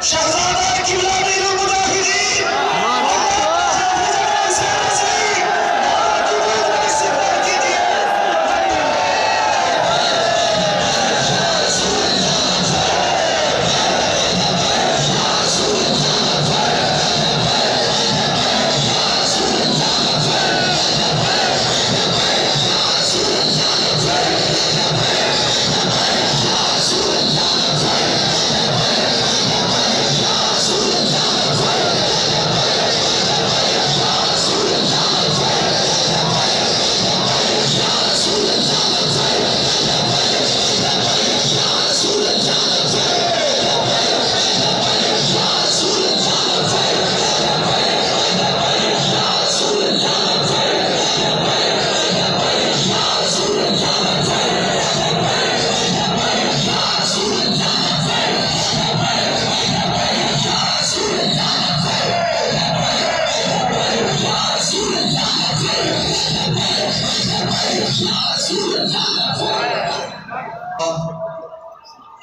شہزادہ قبلہ امیر المجاہدین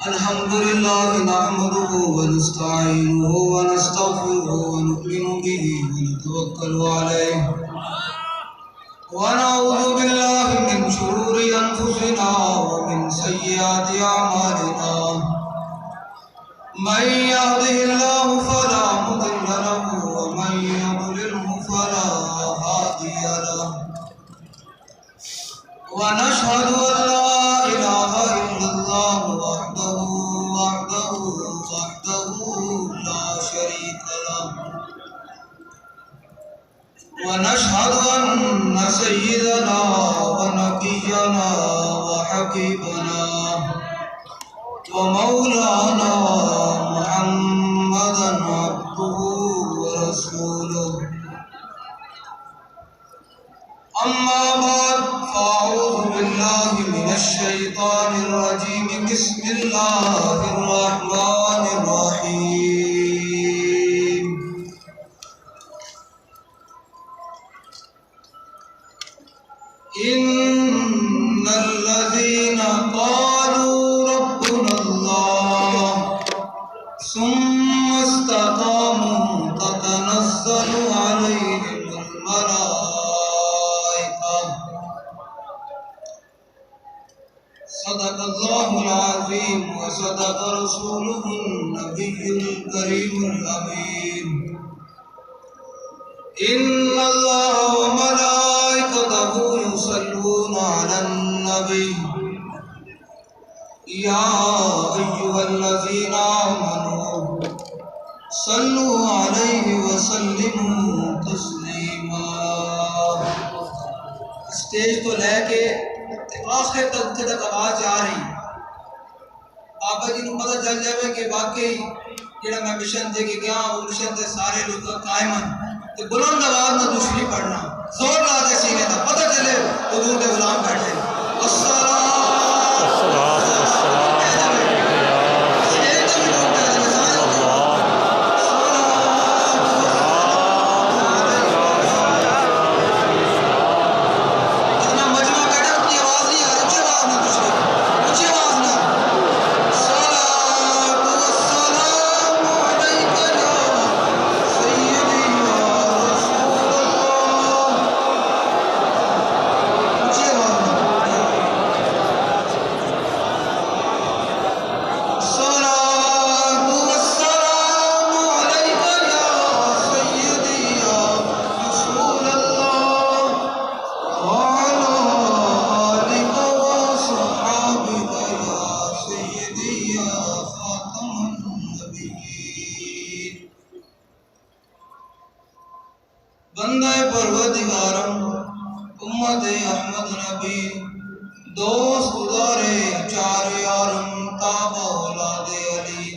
الحمدللہ نحمده ونستعینه ونستغفره ونؤمن به ونتوکل علیہ ونعوذ باللہ من شرور انفسنا ومن سیئات اعمالنا من يهده الله فلا مضل له ومن يضلله فلا هادي له ونشهد ان لا اله الا الله وحده لا شريك له ونشهد ان سيدنا ونبينا وحبيبنا ومولانا محمدا عبده ورسوله اما بعد فاعوذ بالله من الشيطان الرجيم بسم الله الرحمن الرحيم إن الذين قالوا ربنا الله ثم استقاموا تتنزل عليهم الملائكة صدق الله العظيم وصدق رسوله النبي الكريم الأمين إن الله وملائكته يصلون على النبي يا أيها الذين آمنوا صلوا عليه وسلموا تسليما. اسٹیج تو لے کے آخر تک آواز آ رہی بابا جی نو پتہ چل جائے کہ واقعی جڑا میں مشن دے کے گیا وہ مشن دے سارے لوگ قائم ہیں تو بلند آواز نہ دوسری پڑھنا زور لا دے سینے تھا پتہ چلے حضور دے غلام بیٹھے بندہ پروردگارم امت احمد نبی دوست گزارے چار یارم تابع اولاد علی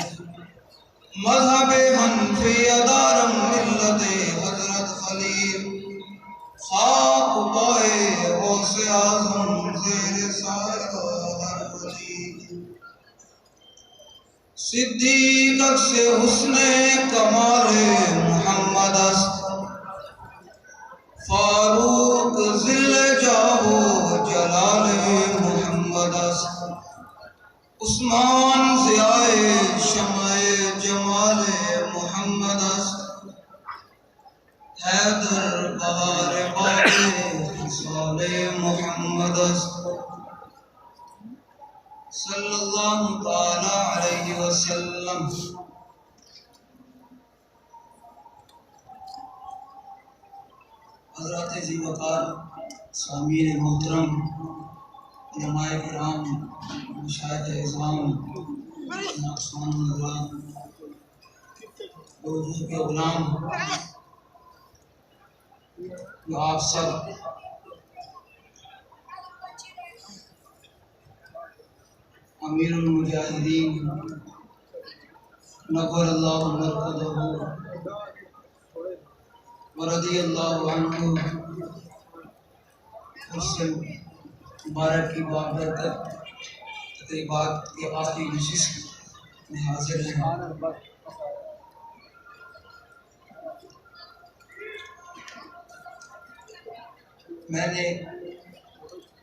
مذہب حنفی ادارم ملت حضرت خلیل خاک پائے غوث اعظم زیر سایہ ہر ولی صدیق سے حسن کمال محمد است فاروق ذل جاہو جلال محمد است عثمان ضیاء شمع جمال حیدر بہار باقی سال محمد صلی اللہ تعالی علیہ وسلم۔ حضرات ذی وقار سامعین محترم، علماء کرام، مشاہد اعظام، ناقصان حضرات، حضور کے غلام، جو آپ سب امیر المجاہدین نور اللہ مرقدہ ورضی اللہ عنہ، اس سے مبارک کی بابرکت تقریبات کے آخری نشست میں حاضر ہیں۔ میں نے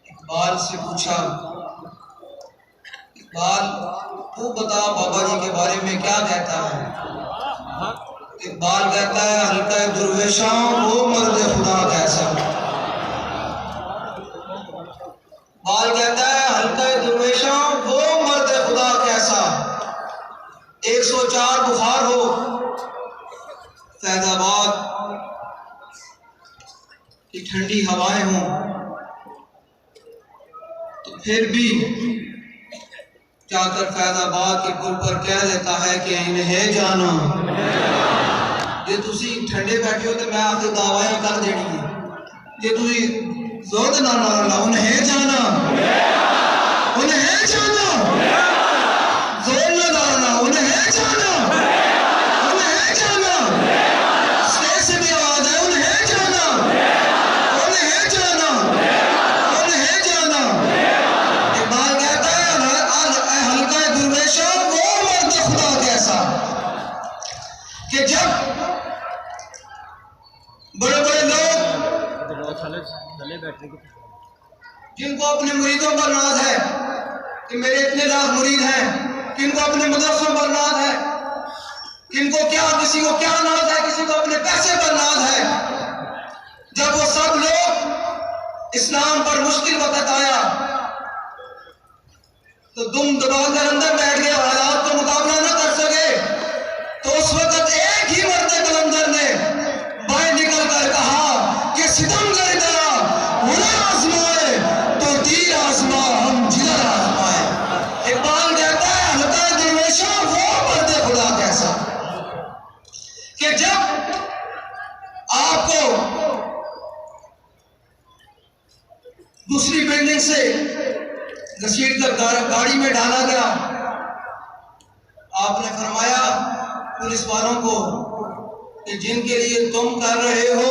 اقبال سے پوچھا، اقبال تو بتا بابا جی کے بارے میں کیا کہتا ہے؟ اقبال کہتا ہے حلقہ درویشاں وہ مرد خدا کیسا۔ اقبال کہتا ہے حلقہ درویشاں وہ مرد خدا کیسا، 104 بخار ہو، فیض آباد کی ٹھنڈی ہوائیں ہوں، تو پھر بھی جا کر فیض آباد کے پل پر کہہ دیتا ہے کہ انہیں جانا یہ تسی ٹھنڈے بیٹھے ہو تو میں آپ کو دعوائیں کر دینی ہے، یہ تسی زود نہ لا انہیں جانا، انہیں جانا، زود نہ لانا، انہیں جانا، انہیں جانا، سٹیج سے بھی آواز ہے انہیں جانا، انہیں جانا، انہیں جانا۔ اقبال کہتا ہے حلقہ درویشاں وہ مرد خدا کیسا، کہ جب بڑے بڑے لوگ جن کو اپنے مریدوں پر ناز ہے کہ میرے اتنے لاکھ مرید ہیں، کن کو اپنے مدرسوں پر ناز ہے، کن کو کیا، کسی کو کیا ناز ہے، کسی کو اپنے پیسے پر ناز ہے، جب وہ سب لوگ اسلام پر مشکل وقت آیا تو دم دبا کر اندر بیٹھ گئے، حالات کو مقابلہ نہ کر سکے، تو اس وقت ایک ہی مرد قلندر نے باہر نکل کر کہا کہ ستم گر گیا ہنر آزمائے تو تیر آزما ہم جگر آزمائے۔ اقبال کہتا ہے حلقہ درویشاں وہ مرد خدا کیسا، کہ جب آپ کو دوسری بلڈنگ سے گھسیٹ کر گاڑی میں ڈالا گیا، آپ نے فرمایا پولیس والوں کو کہ جن کے لیے تم کر رہے ہو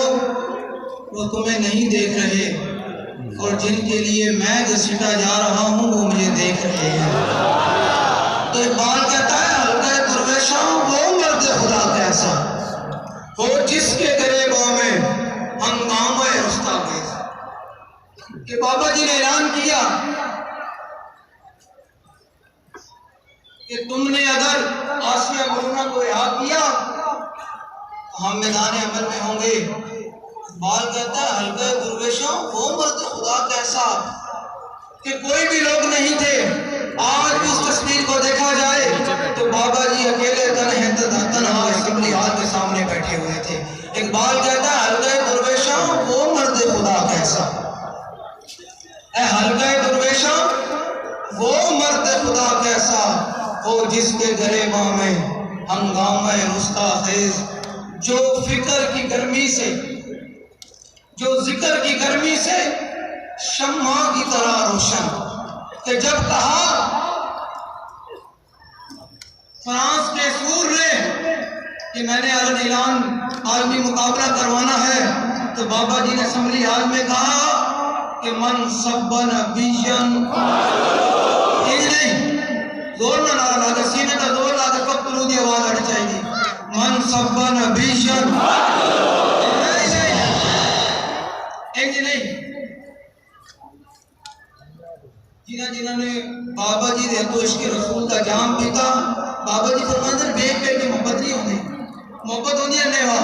وہ تمہیں نہیں دیکھ رہے، اور جن کے لیے میں گھسیٹا جا رہا ہوں وہ مجھے دیکھ رہے ہیں۔ تو اقبال کہتا ہے حلقہ درویشاں وہ مرد خدا کیسا، ہو جس کے گریباں میں ہنگامہ رستا گیز۔ کہ بابا جی نے اعلان کیا کہ تم نے اگر آسیہ ملونہ کو رہا کیا تو ہم میدان عمل میں ہوں گے۔ اقبال کہتا ہے حلقہ درویشاں وہ مرد خدا کیسا، کہ کوئی بھی لوگ نہیں تھے۔ آج بھی اس تصویر کو دیکھا جائے تو بابا جی اکیلے تنہا اسمبلی ہال کے سامنے بیٹھے ہوئے تھے۔ اقبال کہتا ہے حلقہ درویشاں وہ مرد خدا کیسا، اے حلقہ درویشاں وہ مرد خدا کیسا، ہو جس کے گریباں میں ہنگامہ رستا خیز، جو فکر کی گرمی سے، جو ذکر کی گرمی سے شمع کی طرح روشن۔ کہ جب کہا فرانس کے سور نے کہ میں نے اعلان عالمی مقابلہ کروانا ہے، تو بابا جی نے اسمبلی ہال میں کہا کہ من سب نبیًا، یہ نہیں زور نہ لا کر، سینے کا زور لا کر کب قلودی آواز آنی چاہیے، من سب نبیًا، ایک نہیں جنہوں نے بابا جی دے تو عشق رسول کا جام پیتا۔ بابا جی فرماتے ہیں بیٹھ کے محبت نہیں ہوتی، محبت ہوتی ہے نیوا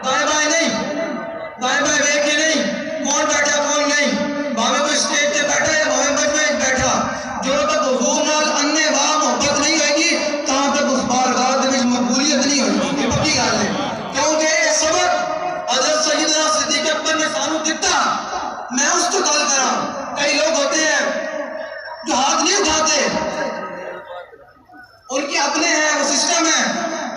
دائیں بائیں نہیں، کئی لوگ ہوتے ہیں جو ہاتھ نہیں اٹھاتے، ان کے اپنے ہیں، وہ سسٹم ہے۔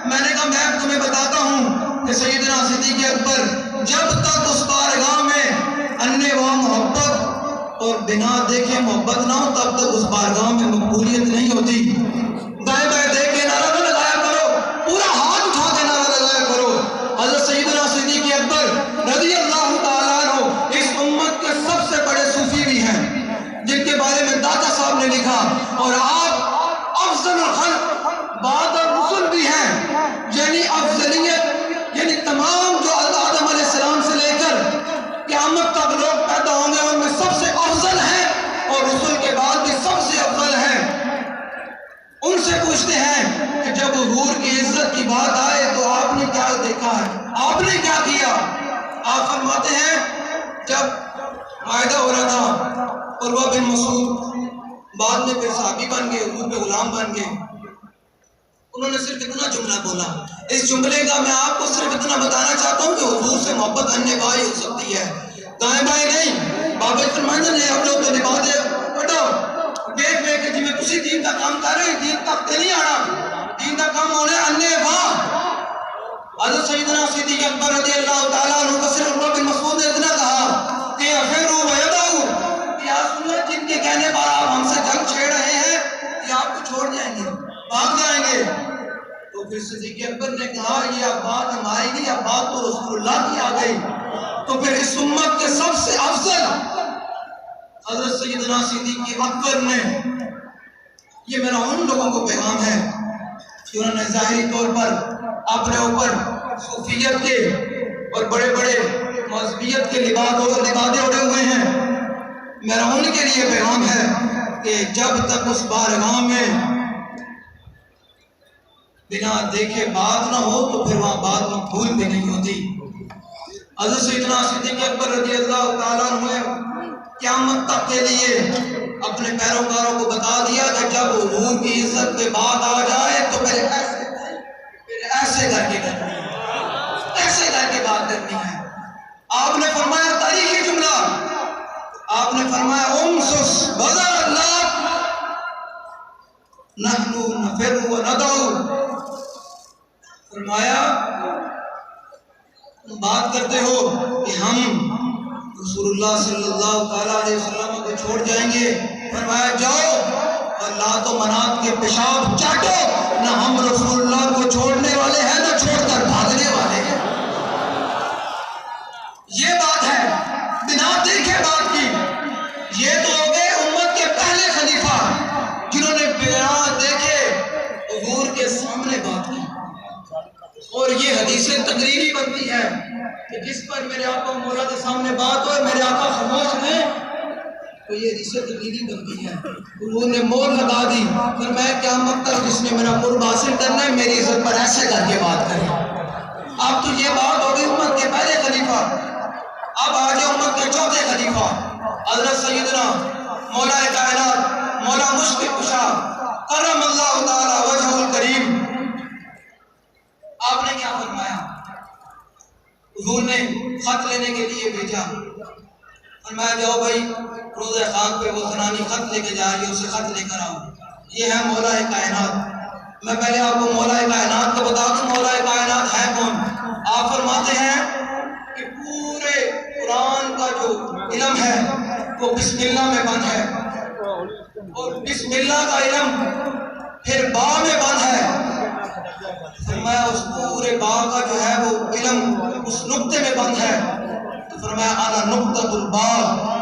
میں نے کہا میں تمہیں بتاتا ہوں کہ سیدنا صدیق اکبر جب تک اس بارگاہ میں انے و محبت اور بنا دیکھے محبت نہ ہو تب تک اس بارگاہ میں مقبولیت نہیں ہوتی۔ دائیں بائیں دیکھ کے نعرہ نہ لگایا کرو، پورا ہاتھ اٹھا کے نعرہ لگایا کرو۔ حضرت سیدنا صدیق اکبر رضی اللہ تعالیٰ عنہ اس امت کے سب سے بڑے صوفی بھی ہیں، جن کے بارے میں داتا صاحب نے لکھا، اور آپ افضل الخلق بعد الرسل بھی ہیں، یعنی افضلیت، یعنی تمام جو آدم علیہ السلام سے لے کر قیامت تک لوگ پیدا ہوں گے ان میں سب سے افضل ہیں، اور رسول کے بعد بھی سب سے افضل ہیں۔ ان سے پوچھتے ہیں کہ جب حضور کی عزت کی بات آئے تو آپ نے کیا دیکھا ہے، آپ نے کیا کیا؟ آپ فرماتے ہیں جب معاہدہ ہو رہا تھا، عروہ بن مسعود بعد میں پھر صحابی بن گئے، حضور کے غلام بن گئے، انہوں نے صرف اتنا جملہ بولا۔ اس جملے کا میں آپ کو صرف اتنا بتانا چاہتا ہوں کہ حضور سے محبت اننے بائی ہو سکتی ہے، دائیں بائیں نہیں۔ بابا فرماتے ہیں اب لوگ تو نبھا دے بڑھو دیکھ لے کہ جی میں کسی دین کا کام کر رہے ہیں، دین تک تے نہیں آنا، دین کا کام ہونے اننے باہ۔ حضرت سیدنا صدیق اکبر رضی اللہ تعالیٰ عنہ کا صرف عروہ بن مسعود نے اتنا کہا کہ اخیرو ویدعو، کہ یا رسول اللہ جن کے کہنے پر آپ ہم سے جنگ چھیڑ رہے ہیں یہ آپ کو چھوڑ جائیں گے، بھاگ جائیں گے۔ تو پھر صدیق اکبر نے کہا یہ اب بات ہماری نہیں، اب بات تو رسول اللہ کی آ گئی۔ تو پھر اس امت کے سب سے افضل حضرت سیدنا صدیق اکبر نے، یہ میرا ان لوگوں کو پیغام ہے کہ انہوں نے ظاہری طور پر اپنے اوپر صوفیت کے اور بڑے بڑے مذہبیت کے لبادے اڑے ہوئے ہیں، میرا ان کے لیے پیغام ہے کہ جب تک اس بارگاہ میں بنا دیکھے بات نہ ہو تو پھر وہاں بات مقبول بھی نہیں ہوتی۔ حضرت سیدنا صدیق اکبر رضی اللہ تعالیٰ عنہ قیامت تک کے لیے اپنے پیروکاروں کو بتا دیا کہ جب حضور کی عزت پہ بات آ جائے تو پھر ایسے کر کے کرنی ہے، ایسے کر کے بات کرنی ہے۔ آپ نے فرمایا تاریخی جملہ، آپ نے فرمایا امسس بذر اللہ نحنو نفر و ندعو، فرمایا تم بات کرتے ہو کہ ہم رسول اللہ صلی اللہ تعالیٰ علیہ وسلم کو چھوڑ جائیں گے، فرمایا جاؤ اور لات و منات کے پیشاب چاٹو، نہ ہم رسول اللہ کو چھوڑنے والے ہیں نہ چھوڑ کر بھاگنے والے ہیں۔ یہ بات ہے بنا دیکھے بات کی۔ یہ تو ہو گئے امت کے پہلے خلیفہ جنہوں نے بنا دیکھے حضور کے سامنے بات کی، اور یہ حدیثیں تقریری بنتی ہے کہ جس پر میرے آقا مولا کے سامنے بات ہوئے میرے آقا خاموش ہیں تو یہ حدیثیں تقریری بنتی ہے۔ انہوں نے مور لگا دی، پھر میں قیامت تک جس نے میرا قرب حاصل کرنا ہے میری عزت پر ایسے کر کے بات کریں۔ اب تو یہ بات ہوگی امت کے پہلے خلیفہ، اب آگے امت کے چوتھے خلیفہ حضرت سیدنا مولا کائنات مولا مشکل کشا کرم اللہ تعالی وجہ الکریم، آپ نے کیا فرمایا؟ حضور نے خط لینے کے لیے بھیجا، فرمایا جاؤ بھائی روضہ خاک پہ وہ زنانی خط لے کے جا رہی ہے، اسے خط لے کر آؤ، یہ ہے مولا کائنات۔ میں پہلے آپ کو مولا کائنات کو بتا دوں مولا کائنات ہے کون۔ آپ فرماتے ہیں کہ پورے قرآن کا جو علم ہے وہ بسم اللہ میں بند ہے، اور بسم اللہ کا علم پھر با میں بند ہے، فرمایا اس پورے با کا جو ہے وہ علم اس نقطے میں بند ہے، تو فرمایا انا نقطۃ البا،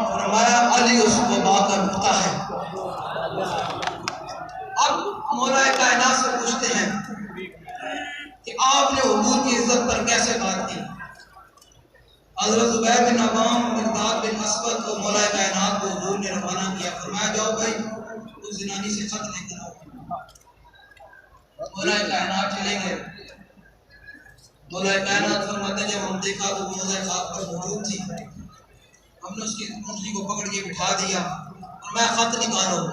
فرمایا علی اس کو با کا نقطہ ہے۔ اب مولا کائنات سے پوچھتے ہیں کہ آپ نے حضور کی عزت پر کیسے بات کی؟ حضرت زبیر بن عوام، مقداد بن اسود اور مولا کائنات کو حضور نے روانہ کیا، فرمایا جاؤ بھائی اس زنانی سے خط لے کر آؤ۔ مولا کائنات چلے گئے، مولا کائنات فرماتے ہیں جب ہم دیکھا تو وہ مولا خاک پر موجود تھی، ہم نے اس کی اونٹنی کو پکڑ کے بٹھا دیا اور میں خط نکالو۔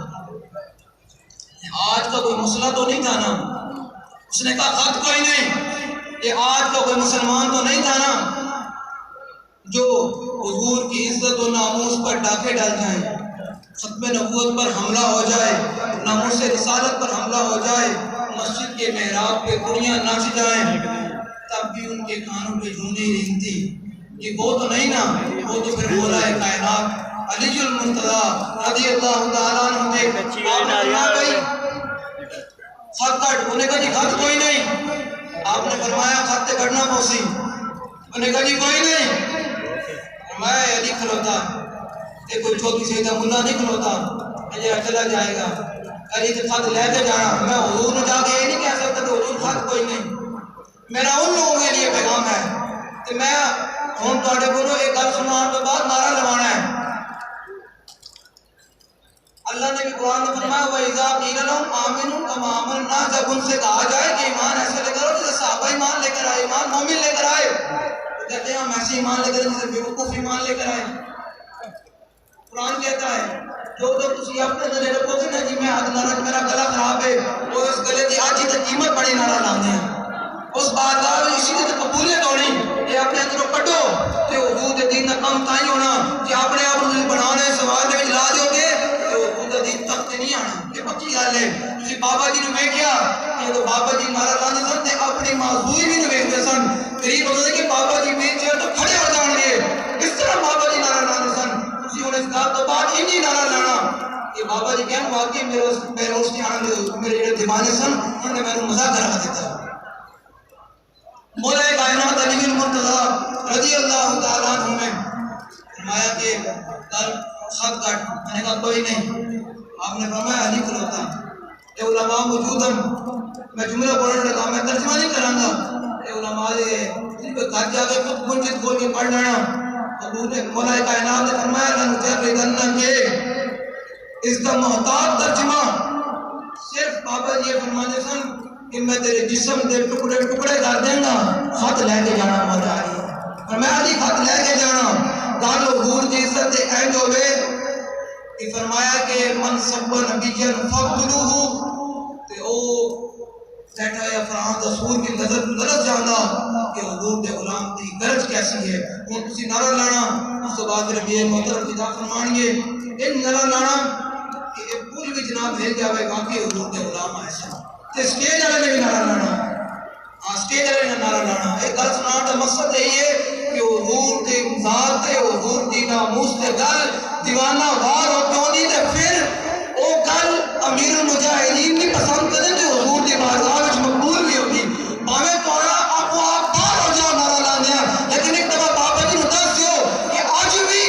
آج کا کوئی مسئلہ تو نہیں تھا نا، اس نے کہا خط کوئی نہیں، یہ آج کا کوئی مسلمان تو نہیں تھا نا جو حضور کی عزت و ناموس پر ڈاکے ڈال جائیں۔ ختم نبوت پر حملہ ہو جائے، ناموس رسالت پر حملہ ہو جائے، مسجد کے محراب پہ دنیا نچ جائیں، تب بھی ان کے کانوں پہ جھونڈی رہتی کہ وہ تو نہیں نا، وہ تو پھر مولا کائنات علی المرتضیٰ رضی اللہ تعالیٰ عنہ تھے۔ آپ نے فرمایا بھائی خط کٹ، انہیں کہا جی خط کوئی نہیں۔ آپ نے فرمایا خط کٹنا پوسی، انہیں کہا جی کوئی نہیں۔ فرمایا علی کھلوتا، کہ کوئی چھوٹی سیدہ ملا نہیں کھلوتا، مجھے چلا جائے گا، علی تو خط لے کے جانا۔ میں حضور نے جا کے یہ نہیں کہہ سکتا کہ حضور خط کوئی نہیں، میرا ان لوگوں کے لیے پیغام ہے کہ میں ہوں تواڈے کولوں ایک گل سنان تو بعد نعرہ لگانا ہے۔ اللہ نے بھی قرآن میں فرمایا وَإِذَا قِيلَ لَهُمْ آمِنُوا كَمَا آمَنَ النَّاسُ، جب ان سے کہا جائے کہ ایمان ایسے لے کر آؤ جیسے صحابہ ایمان لے کر آئے، ایمان مومن لے کر آئے، تو کہتے ہیں ہم ایسے ایمان لے کر آئے جیسے بیوقوف ایمان لے کر آئے۔ قرآن کہتا ہے جو تسی اپنے دلے رکھو گے نا جی میں حد نہ رکھ میرا گلا خراب ہے، وہ اس گلے کی آج ہی تک قیمت بڑی نعرہ لاندے ہیں، اس بارگاہ میں اسی کی قبولیت ہونی، یہ اپنے اندروں کٹو کہ حضور دین کا کام تائی ہونا کہ اپنے آپ کو بنانے سوال میں لا دیو گے تو حضور دین تک نہیں آنا۔ یہ پکی گل ہے۔ تسی بابا جی نے ویکھیا کہ تو بابا جی نعرہ لاندے سن تے اپنی معذوری بھی ویکھدے سن، قریب ہوتا ہے کہ بابا جی ویکھ جائے تو کھڑے ہو جان گے، اس طرح بابا جی نعرہ لاندے سن۔ تسی ہن اس گل تو بعد انہی نعرہ لانا کہ بابا جی کہن واقعی میرے اس نے آنے میرے جڑے دیوانے سن انہوں نے میرے مزاق کرا دیتا۔ مولا کائنات علی المرتضیٰ رضی اللہ تعالیٰ عنہ نے فرمایا کہ کل خط کٹ، میں نے کہا کوئی نہیں۔ آپ نے فرمایا علی کھلوتا، اے علماء موجود ہیں، میں جملہ بولنے لگا، میں ترجمہ نہیں کروں گا، اے علماء گھر جا کے خود منجد کھول کے پڑھ لینا۔ حضور نے مولا کائنات نے فرمایا لَنُجَرِّدَنَّ کے اس کا محتاط ترجمہ صرف بابا جی فرمانے سن کہ میں تیرے جسم دے ٹکڑے ٹکڑے کر دیں گا، خط لے کے جانا مولا علی، اور میں علی خط لے کے جانا۔ گل حضور دی عزت دے اینج ہوئے کہ فرمایا کہ من سب نبیًا فاقتلوہ، تے او بیٹھا یا فرحان رسول کی نظر غلط جانا کہ حضور دے غلام دی غرض کیسی ہے۔ ہن تسی نعرہ لانا، اس کے بعد ربیع محترم خطا فرمان گے ان نعرہ لانا کہ یہ پوری بھی جناب بھیج جاوے واقعی حضور دے غلام ایسا تے اسٹیج والے نے بھی نعرہ لانا، اسٹیج والے نے نعرہ لانا۔ ایک گل سنان کا مقصد یہی ہے کہ حضور دے ذات تے حضور دی ناموس تے گل دیوانہ وار ہو کیوں نہیں تے پھر او گل امیر المجاہدین بھی پسند کریں کہ حضور دی بارگاہ وچ مقبول بھی ہوگی۔ باویں تھوڑا آپ باہر ہو جاؤ نعرہ لاندیاں، لیکن ایک دفعہ بابا جی نوں دس دیو کہ اج بھی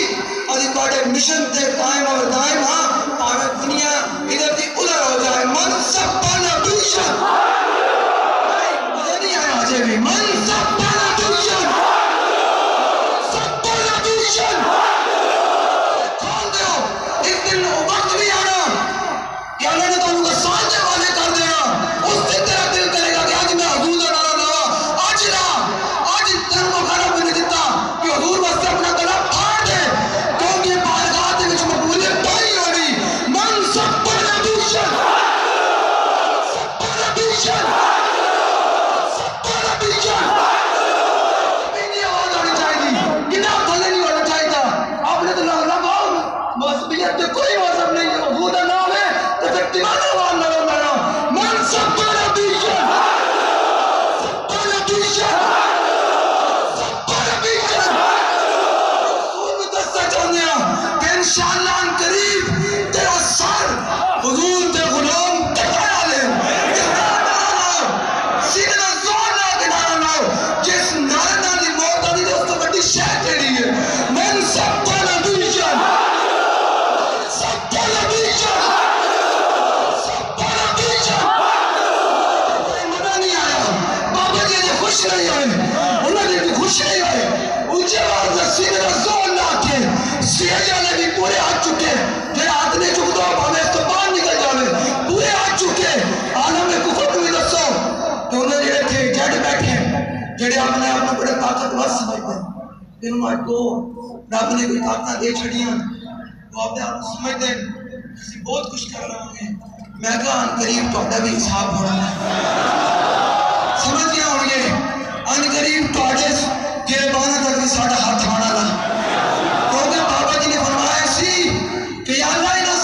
اسی تواڈے مشن تے قائم اور دائم ہاں، باویں دنیا ادھر دی ادھر ہو جائے۔ من سب نبیًا، مجھے نہیں آیا اجے بھی، من سب نبیًا، سب نبیًا کھول دیو۔ ایک دن وقت بھی آنا کہ اللہ نے تانوں کو سال دے والے کر دینا، اس دن تیرا دل کرے گا کہ آج میں حضور دا نعرہ لاواں، آج لا، آج تن کو گھر میں نہیں دیتا کہ حضور واسطے اپنا گلا پھاڑ دے کیونکہ بارگاہ دے وچ مقبولیت تائی ہونی۔ من سب نبیًا، سب نبیًا، سب نبیًا، اپنی آواز ہونی چاہیے، کنا تھلے نہیں ہونا چاہیے، اپنے تو نعرہ لگاؤ، مذہبیت پہ کوئی مذہب نہیں ہے، حضور دا نام ہے تو پھر دیوانہ وار نعرہ لانا۔ من سب نبیًا، سب نبیًا، سب نبیًا، رسول میں دستا چاہتے ہیں کہ انشاءاللہ ان قریب تیرا سر حضور دے غلام کٹا لے۔ اس نعرہ لاؤ، سینہ زور لا کے نعرہ لاؤ، جس نعرہ نال دی موت آنی دے اس تو بڑی شے کیڑی ہے۔ من سب نبیًا، سب نبیًا، سب نبیًا، کوئی مزہ نہیں آیا، بابا جی نے خوش نہیں ہوئے، انہوں نے بھی خوش نہیں ہوئے، اونچے آواز سے سینے میں زور لا کے سیج والے بھی پورے ہاتھ چکے، جو ہاتھ نہیں چک دو ہمیں اس تو باہر نکل جاوے، پورے ہاتھ چکے۔ عالم کفر بھی دسو کہ انہوں نے تھے جڑ بیٹھے جڑے اپنے آپ کو بڑے طاقتور سمجھتے ہیں، انہوں نے کو رب نے کوئی طاقت دے چھڑیاں، وہ اپنے آپ کو سمجھتے ہیں کسی بہت کچھ کر رہا ہوں گے۔ میں کہا ان قریب تو بھی حساب ہونا ہے، سمجھ گیا ہوں گے ان قریب تو گربانہ تک بھی ساڑھا ہاتھ آنا لا، کیونکہ بابا جی نے فرمایا سی کہ یا اللہ انہاں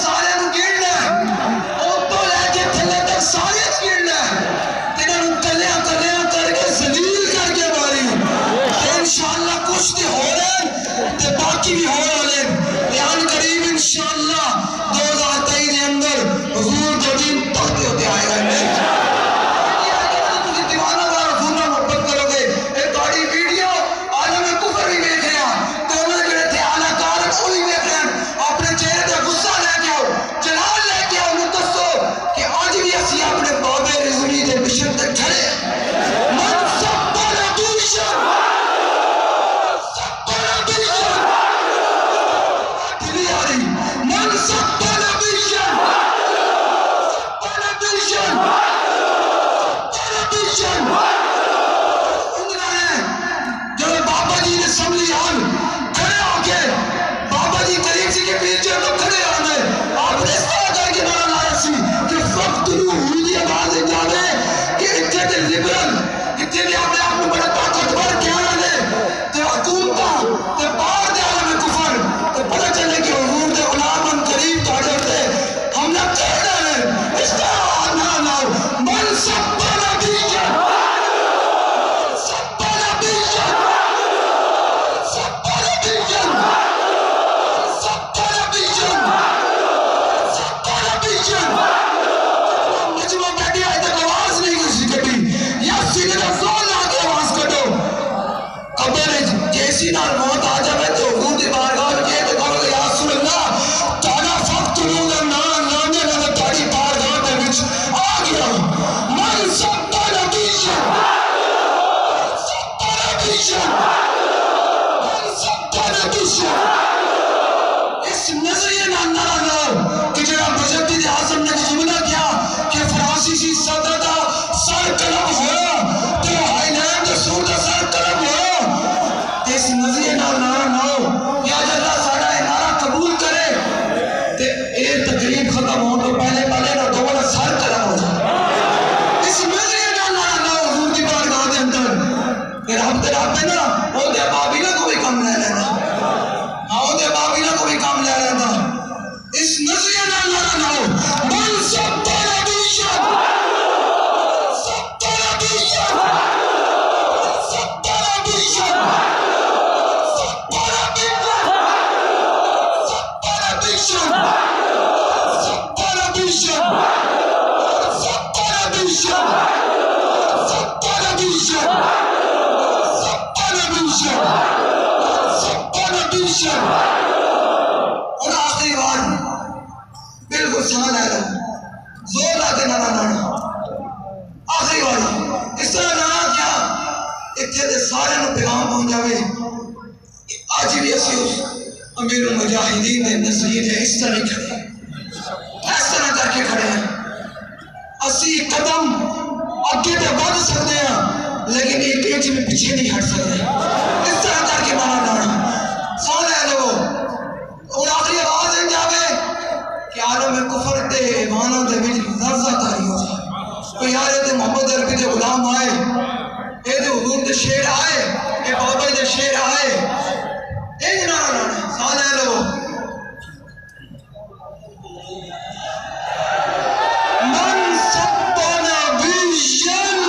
زور لا کے آواز کٹو قبر جیسی نال موت آ جائے تو حضور دی بارگاہ میں یہ تو کہو گے یا رسول اللہ تانا فقط نو دا نام لانے لگا تاڑی بارگاہ دے وچ آ گیا من سب نبیشن اس نظریے نہ نہ کہ جڑا مجدد اعظم نے جملہ کیا کہ فرانسیسی صدر دا سر قلم ہوا تو ہائی لینڈ سور دا سر قلم ہوا اس نظریے نہ نہ یا اللہ ساڑا نعرہ قبول کرے تے اے تقریب ختم ہون تو پہلے پہلے نہ دوبارہ سر قلم ہو جائے اس نظریے نہ حضور دی بارگاہ دے اندر پھر ہم تے رب نا او دے بابیلا کو بھی کم لے لینا او دے بابیلا کو بھی کم لے لینا اس نظریے نہ نہ من سب نبیشن سب نبیشن سب نبیشن سب نبیشن سب نبیشن سب نبیشن سب نبیشن اور آخری بار بالکل سمجھ آئے گا زور لاتے نانا آخری بار اس طرح نانا کیا اتنے دے سارے نو پیغام پہنچ جاوے آج بھی اسی اس امیر المجاہدین دے نصیحت ہے اس طرح کھڑے ہیں اس طرح کر کے کھڑے ہیں اسی قدم آگے تے بڑھ سکتے ہیں لیکن ایک انچ میں پیچھے نہیں ہٹ سکتے اس طرح کر کے نانا سونے لوگو اور آخری آواز ان جاوے کہ عالم کفر دے ایمانوں دے وچ لرزہ تاری ہو جائے کوئی یار یہ محمد عربی دے غلام آئے یہ دے حضور دے شیر آئے یہ بابا دے شیر آئے یہ نانا سونے لوگو من سب نبیشن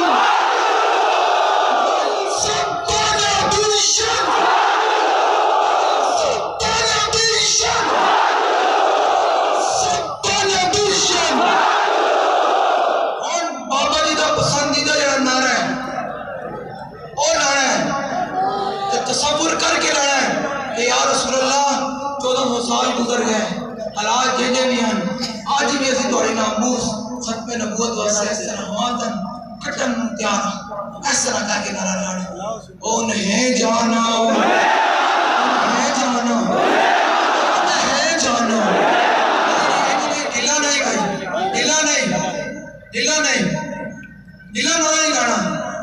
تصور کر کے لڑا ہے کہ یا رسول اللہ 1400 سال گزر گئے حالات جیجے بھی ہیں آج بھی ایسی دوڑی ناموس ختم نبوت واسطے اس طرح ماتن کٹن تیار اس طرح کہہ کے نعرہ لڑا انہیں جانا انہیں جانا انہیں جانا ڈھلا نہیں گئی ڈھلا نہیں ڈھلا نہیں ڈھلا نہیں گانا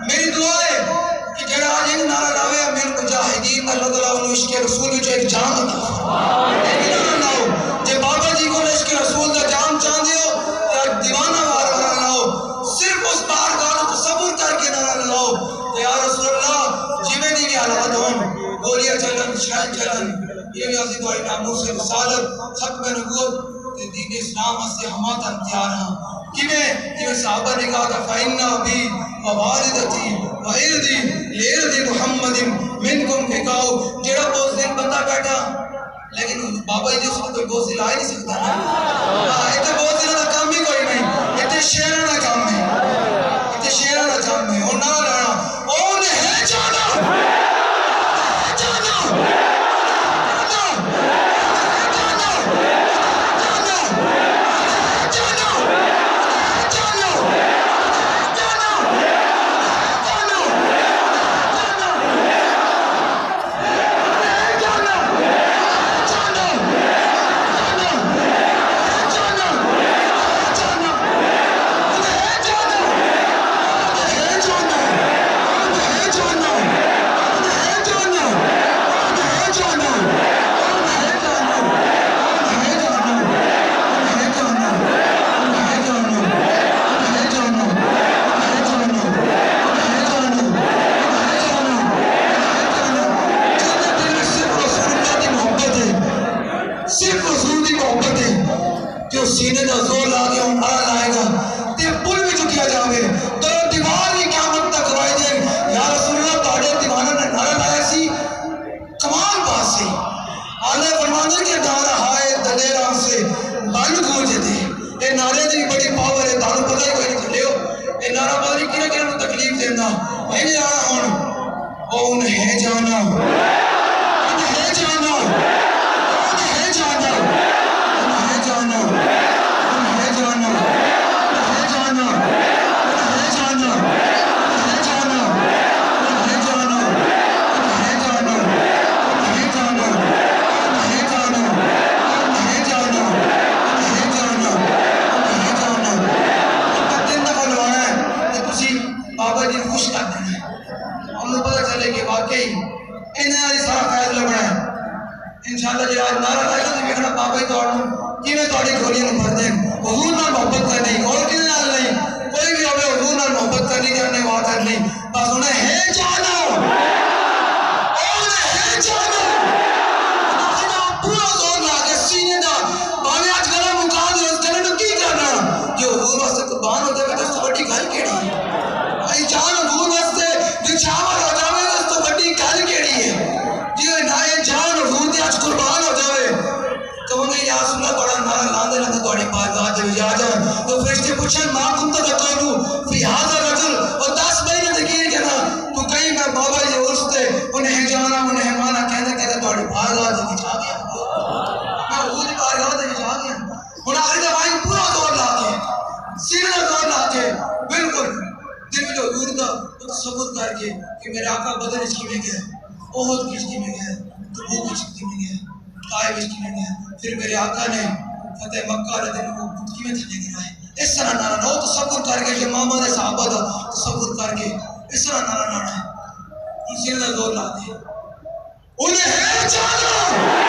میری دعا ہے کہ جڑا آج ایک نعرہ لاوے امیر مجاہدین اللہ تعالیٰ انہوں عشق رسول جو ایک جان ہوتا ایک نعرہ لاؤ جے بابا جی کو عشق رسول دا جان چاہ دیو یا دیوانہ وار نعرہ لاؤ صرف اس بار گانا تصور کر کے نعرہ لاؤ کہ یا رسول اللہ جیوے دی کی حالات ہوں گولیاں چلن شہن چلن یہ بھی آسی دعائی ناموس رسالت ختم نبوت دین اسلام سے ہماتا انتیار ہیں کہ صحابہ نے کہا کہ فَإِنَّا بِي وَوَالِدَتِي وَإِرْدِي لِإِرْدِ مُحَمَّدٍ مِنْكُمْ فِقَاؤ جڑا بہت دن بندہ بیٹھا لیکن بابا جی اس کو کوئی بہت دل آئے نہیں سکتا نا اتنے بہت دل کا کام بھی کوئی نہیں اتنے شیرانہ کام ہے اتنے شیرانہ کام ہے اور نہ لڑا اور ہے جانا جانا نہیں جانا ہوں انہیں جانا انہیں جانا انہیں جانا انہیں جانا انہیں جانا انہیں جانا انہیں جانا انہیں جانا انہیں جانا انہیں جانا انہیں جانا انہیں جانا انہیں جانا انہیں جانا انہیں جانا اور دن دفعہ لوانا ہے کہ تسی بابا جی خوش کر دینا ہے ہم پتہ چلے کہ واقعی انہیں سارا فیض لگنا ہے انشاءاللہ جی آج نعرہ لائے تو دیکھنا بابا جی کیویں تہاڈی جھولیاں نوں بھر دین حضور نال محبت کرنی اور کدے نال نہیں کوئی بھی ہوے حضور نال محبت کرنی کرنے وا کرنی بس انہیں ہے جانا انہیں ہے جانا پورا زور لا کے سینے دا باویں اج گلا مکا دے اس کرنے نوں کی کرنا جو حضور واسطے قربان ہو جائے تو اس تو بڑی گل کیڑی ہے ائی جان حضور واسطے نچاور ہو جاوے تو اس تو بڑی گل کیڑی ہے جی نہ جان حضور دے اج قربان ہو جاوے تو انہیں یا رسول اللہ بڑا نعرہ لاندے لاندے تہاڈی بارگاہ تے جا جان تو فرشتے پوچھن ماں کنت تقولو فی ھذا الرجل اور 10 مہینے تے کی کہنا تو کہیں میں بابا جی اس تے انہیں جانا انہیں مانا کہندے کہندے تہاڈی بارگاہ تے جا گیا میں حضور دی بارگاہ تے جا گیا ہن آخری دفعہ پورا زور لا کے سینے دا زور لا کے بالکل دل میں حضور دا تصور کر کے کہ میرے آقا بدر اس کی میں گیا احد کی میں گیا تبوک کی میں گیا طائف کی میں گیا پھر میرے آقا نے فتح مکہ والے دن کو کی میں تھلے گرائے اس طرح نعرہ نو تصور کر کے کہ ماما دے صحابہ دا تصور کر کے اس طرح نعرہ نعرہ ہے سینے دا زور لا دے انہیں ہے جانا